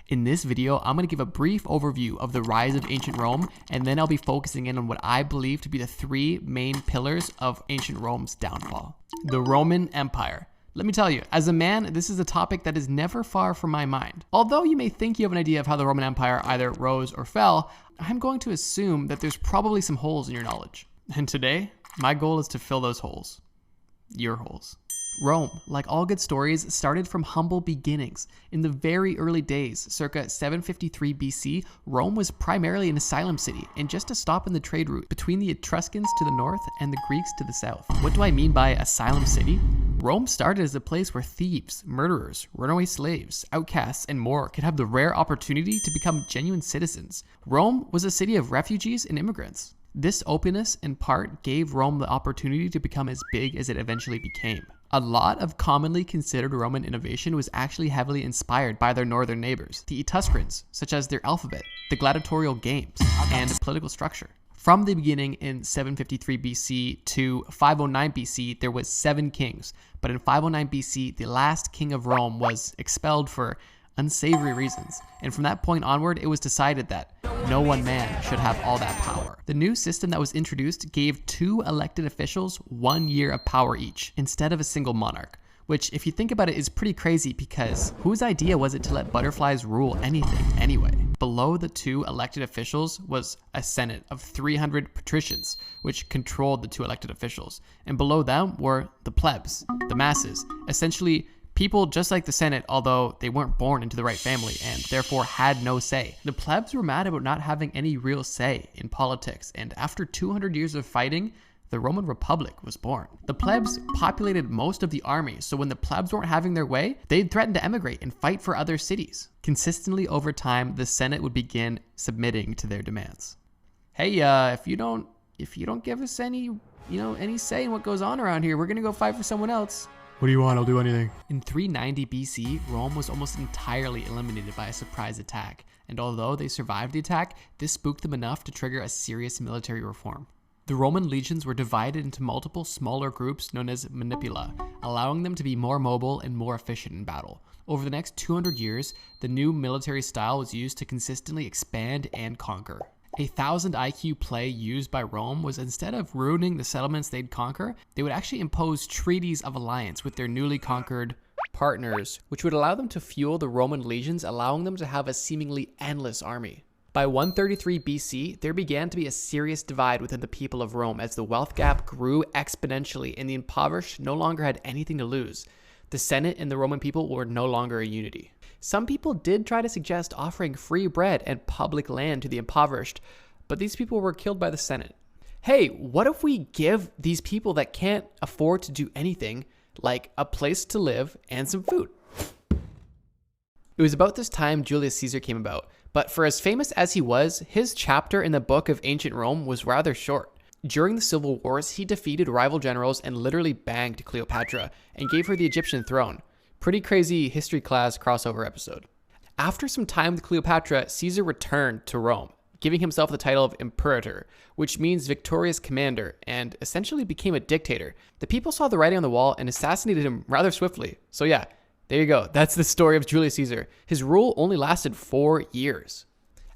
In this video, I'm going to give a brief overview of the rise of ancient Rome, and then I'll be focusing in on what I believe to be the three main pillars of ancient Rome's downfall. The Roman Empire. Let me tell you, as a man, this is a topic that is never far from my mind. Although you may think you have an idea of how the Roman Empire either rose or fell, I'm going to assume that there's probably some holes in your knowledge. And today, my goal is to fill those holes. Your holes. Rome, like all good stories, started from humble beginnings. In the very early days, circa 753 BC, Rome was primarily an asylum city and just a stop in the trade route between the Etruscans to the north and the Greeks to the south. What do I mean by asylum city? Rome started as a place where thieves, murderers, runaway slaves, outcasts, and more could have the rare opportunity to become genuine citizens. Rome was a city of refugees and immigrants. This openness, in part, gave Rome the opportunity to become as big as it eventually became. A lot of commonly considered Roman innovation was actually heavily inspired by their northern neighbors, the Etruscans, such as their alphabet, the gladiatorial games, and political structure. From the beginning in 753 BC to 509 BC, there was 7 kings, but in 509 BC, the last king of Rome was expelled for unsavory reasons, and from that point onward, it was decided that no one man should have all that power. The new system that was introduced gave 2 elected officials 1 year of power each, instead of a single monarch, which, if you think about it, is pretty crazy because whose idea was it to let butterflies rule anything anyway? Below the 2 elected officials was a senate of 300 patricians, which controlled the 2 elected officials, and below them were the plebs, the masses, essentially people just like the Senate, although they weren't born into the right family and therefore had no say. The plebs were mad about not having any real say in politics, and after 200 years of fighting, the Roman Republic was born. The plebs populated most of the army, so when the plebs weren't having their way, they'd threaten to emigrate and fight for other cities. Consistently over time, the Senate would begin submitting to their demands. Hey, if you don't give us any say in what goes on around here, we're gonna go fight for someone else. What do you want? I'll do anything. In 390 BC, Rome was almost entirely eliminated by a surprise attack, and although they survived the attack, this spooked them enough to trigger a serious military reform. The Roman legions were divided into multiple smaller groups known as manipula, allowing them to be more mobile and more efficient in battle. Over the next 200 years, the new military style was used to consistently expand and conquer. A 1,000 IQ play used by Rome was, instead of ruining the settlements they'd conquer, they would actually impose treaties of alliance with their newly conquered partners, which would allow them to fuel the Roman legions, allowing them to have a seemingly endless army. By 133 BC, there began to be a serious divide within the people of Rome as the wealth gap grew exponentially and the impoverished no longer had anything to lose. The Senate and the Roman people were no longer a unity. Some people did try to suggest offering free bread and public land to the impoverished, but these people were killed by the Senate. Hey, what if we give these people that can't afford to do anything, like a place to live and some food? It was about this time Julius Caesar came about, but for as famous as he was, his chapter in the book of ancient Rome was rather short. During the civil wars, he defeated rival generals and literally banged Cleopatra and gave her the Egyptian throne. Pretty crazy history class crossover episode. After some time with Cleopatra, Caesar returned to Rome, giving himself the title of Imperator, which means victorious commander, and essentially became a dictator. The people saw the writing on the wall and assassinated him rather swiftly. So yeah, there you go. That's the story of Julius Caesar. His rule only lasted 4 years.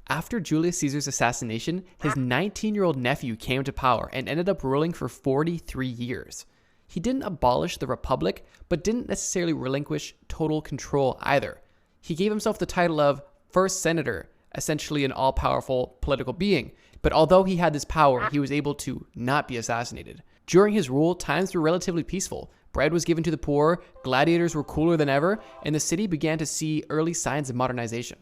After Julius Caesar's assassination, his 19-year-old nephew came to power and ended up ruling for 43 years. He didn't abolish the Republic, but didn't necessarily relinquish total control either. He gave himself the title of First Senator, essentially an all-powerful political being. But although he had this power, he was able to not be assassinated. During his rule, times were relatively peaceful. Bread was given to the poor, gladiators were cooler than ever, and the city began to see early signs of modernization.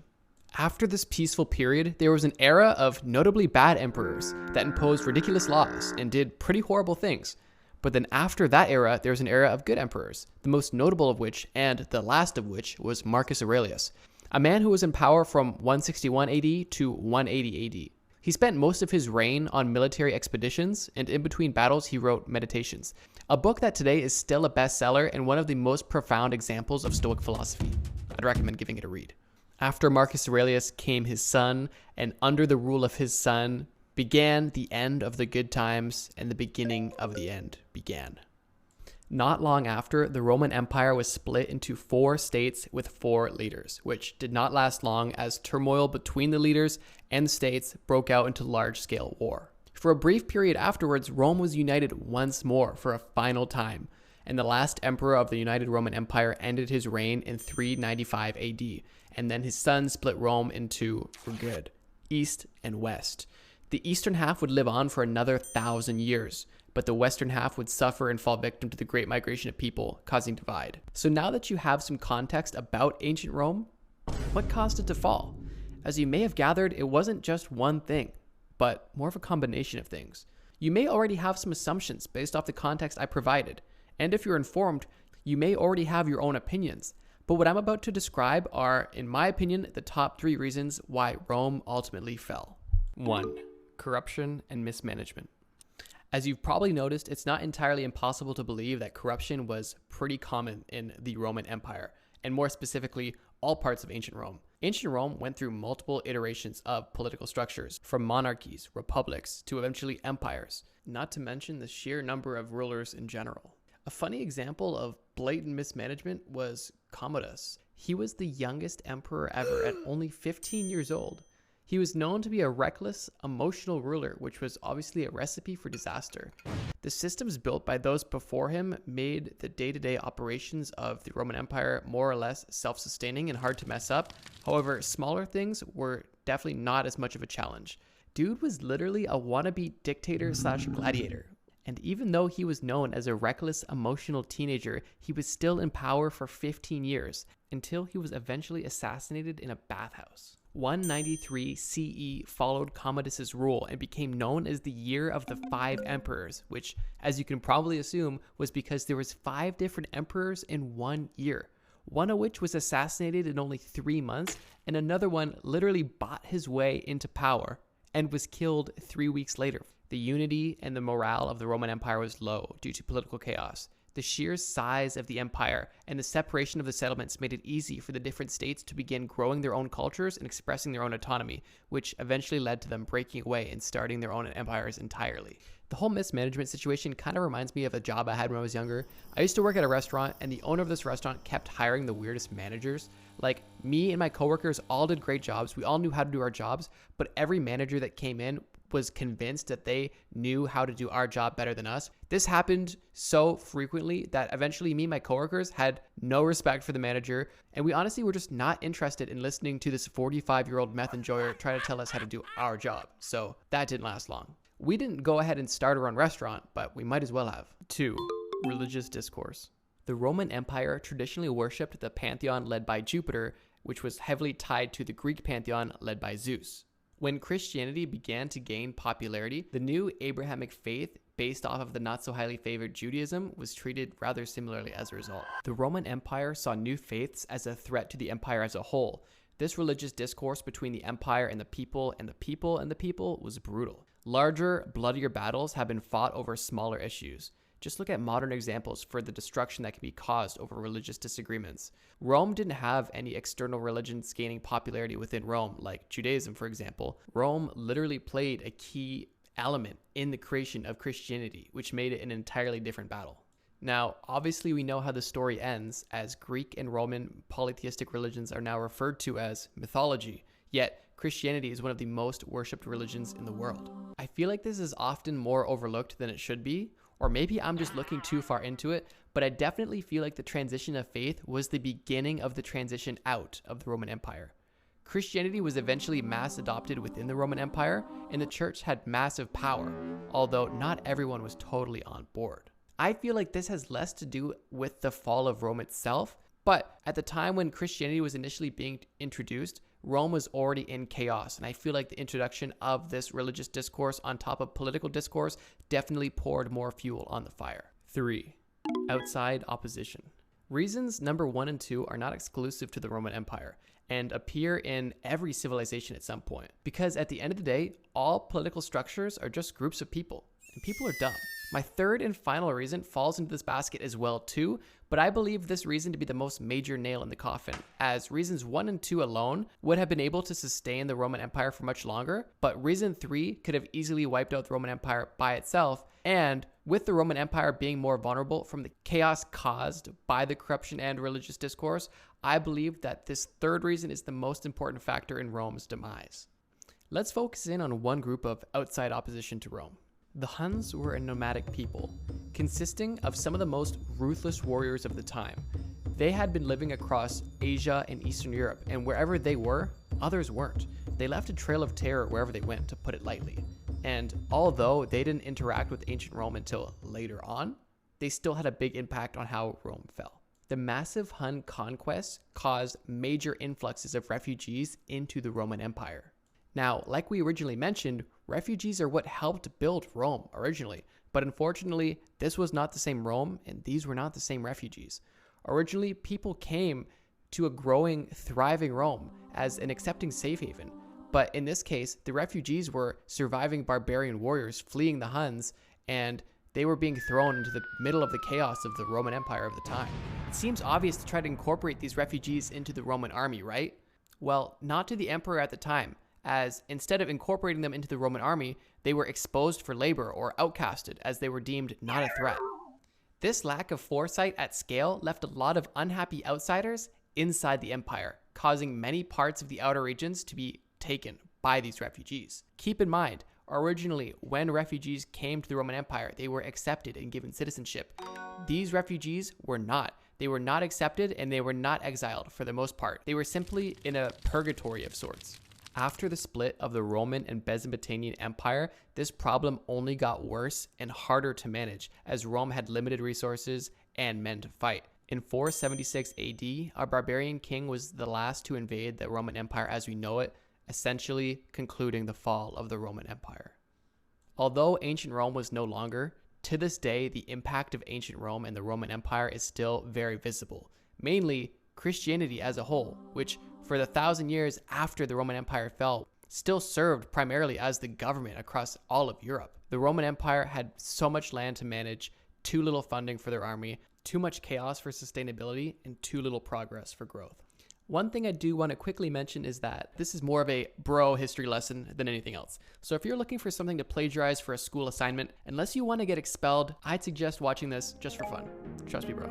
After this peaceful period, there was an era of notably bad emperors that imposed ridiculous laws and did pretty horrible things. But then after that era, there was an era of good emperors, the most notable of which, and the last of which, was Marcus Aurelius, a man who was in power from 161 AD to 180 AD. He spent most of his reign on military expeditions, and in between battles he wrote Meditations, a book that today is still a bestseller and one of the most profound examples of Stoic philosophy. I'd recommend giving it a read. After Marcus Aurelius came his son, and under the rule of his son began the end of the good times, and the beginning of the end began. Not long after, the Roman Empire was split into 4 states with 4 leaders, which did not last long as turmoil between the leaders and the states broke out into large-scale war. For a brief period afterwards, Rome was united once more for a final time, and the last emperor of the United Roman Empire ended his reign in 395 AD, and then his son split Rome into, for good, East and West. The eastern half would live on for another 1,000 years, but the western half would suffer and fall victim to the great migration of people, causing divide. So now that you have some context about ancient Rome, what caused it to fall? As you may have gathered, it wasn't just one thing, but more of a combination of things. You may already have some assumptions based off the context I provided, and if you're informed, you may already have your own opinions. But what I'm about to describe are, in my opinion, the top 3 reasons why Rome ultimately fell. 1. Corruption and mismanagement. As you've probably noticed, it's not entirely impossible to believe that corruption was pretty common in the Roman Empire, and more specifically, all parts of ancient Rome. Ancient Rome went through multiple iterations of political structures, from monarchies, republics, to eventually empires, not to mention the sheer number of rulers in general. A funny example of blatant mismanagement was Commodus. He was the youngest emperor ever at only 15 years old. He was known to be a reckless, emotional ruler, which was obviously a recipe for disaster. The systems built by those before him made the day-to-day operations of the Roman Empire more or less self-sustaining and hard to mess up. However, smaller things were definitely not as much of a challenge. Dude was literally a wannabe dictator/gladiator. And even though he was known as a reckless, emotional teenager, he was still in power for 15 years, until he was eventually assassinated in a bathhouse. 193 CE followed Commodus's rule and became known as the Year of the 5 Emperors, which, as you can probably assume, was because there was 5 different emperors in one year, one of which was assassinated in only 3 months, and another one literally bought his way into power and was killed 3 weeks later. The unity and the morale of the Roman Empire was low due to political chaos. The sheer size of the empire and the separation of the settlements made it easy for the different states to begin growing their own cultures and expressing their own autonomy, which eventually led to them breaking away and starting their own empires entirely. The whole mismanagement situation kind of reminds me of a job I had when I was younger. I used to work at a restaurant, and the owner of this restaurant kept hiring the weirdest managers. Like, me and my coworkers all did great jobs. We all knew how to do our jobs, but every manager that came in was convinced that they knew how to do our job better than us. This happened so frequently that eventually me and my coworkers had no respect for the manager, and we honestly were just not interested in listening to this 45-year-old meth enjoyer try to tell us how to do our job. So that didn't last long. We didn't go ahead and start our own restaurant, but we might as well have. 2. Religious discourse. The Roman Empire traditionally worshipped the pantheon led by Jupiter, which was heavily tied to the Greek pantheon led by Zeus. When Christianity began to gain popularity, the new Abrahamic faith, based off of the not so highly favored Judaism, was treated rather similarly as a result. The Roman Empire saw new faiths as a threat to the empire as a whole. This religious discourse between the empire and the people and the people and the people was brutal. Larger, bloodier battles have been fought over smaller issues. Just look at modern examples for the destruction that can be caused over religious disagreements. Rome didn't have any external religions gaining popularity within Rome, like Judaism, for example. Rome literally played a key element in the creation of Christianity, which made it an entirely different battle. Now, obviously we know how the story ends, as Greek and Roman polytheistic religions are now referred to as mythology, yet Christianity is one of the most worshipped religions in the world. I feel like this is often more overlooked than it should be, or maybe I'm just looking too far into it, but I definitely feel like the transition of faith was the beginning of the transition out of the Roman Empire. Christianity was eventually mass adopted within the Roman Empire, and the church had massive power, although not everyone was totally on board. I feel like this has less to do with the fall of Rome itself, but at the time when Christianity was initially being introduced, Rome was already in chaos, and I feel like the introduction of this religious discourse on top of political discourse definitely poured more fuel on the fire. 3. Outside opposition. Reasons number 1 and 2 are not exclusive to the Roman Empire and appear in every civilization at some point, because at the end of the day, all political structures are just groups of people, and people are dumb. My third and final reason falls into this basket as well too, but I believe this reason to be the most major nail in the coffin, as reasons 1 and 2 alone would have been able to sustain the Roman Empire for much longer, but reason 3 could have easily wiped out the Roman Empire by itself, And with the Roman Empire being more vulnerable from the chaos caused by the corruption and religious discourse, I believe that this third reason is the most important factor in Rome's demise. Let's focus in on one group of outside opposition to Rome. The Huns were a nomadic people, consisting of some of the most ruthless warriors of the time. They had been living across Asia and Eastern Europe, and wherever they were, others weren't. They left a trail of terror wherever they went, to put it lightly. And although they didn't interact with ancient Rome until later on, they still had a big impact on how Rome fell. The massive Hun conquests caused major influxes of refugees into the Roman Empire. Now, like we originally mentioned, refugees are what helped build Rome originally, but unfortunately, this was not the same Rome, and these were not the same refugees. Originally, people came to a growing, thriving Rome as an accepting safe haven. But in this case, the refugees were surviving barbarian warriors fleeing the Huns, and they were being thrown into the middle of the chaos of the Roman Empire of the time. It seems obvious to try to incorporate these refugees into the Roman army, right? Well, not to the emperor at the time, as instead of incorporating them into the Roman army, they were exposed for labor or outcasted as they were deemed not a threat. This lack of foresight at scale left a lot of unhappy outsiders inside the empire, causing many parts of the outer regions to be taken by these refugees. Keep in mind, originally, when refugees came to the Roman Empire, they were accepted and given citizenship. These refugees were not. They were not accepted, and they were not exiled for the most part. They were simply in a purgatory of sorts. After the split of the Roman and Byzantine Empire, this problem only got worse and harder to manage, as Rome had limited resources and men to fight. In 476 AD, a barbarian king was the last to invade the Roman Empire as we know it, essentially concluding the fall of the Roman Empire. Although ancient Rome was no longer, to this day, the impact of ancient Rome and the Roman Empire is still very visible, mainly Christianity as a whole, which for the 1,000 years after the Roman Empire fell, still served primarily as the government across all of Europe. The Roman Empire had so much land to manage, too little funding for their army, too much chaos for sustainability, and too little progress for growth. One thing I do want to quickly mention is that this is more of a bro history lesson than anything else. So if you're looking for something to plagiarize for a school assignment, unless you want to get expelled, I'd suggest watching this just for fun. Trust me, bro.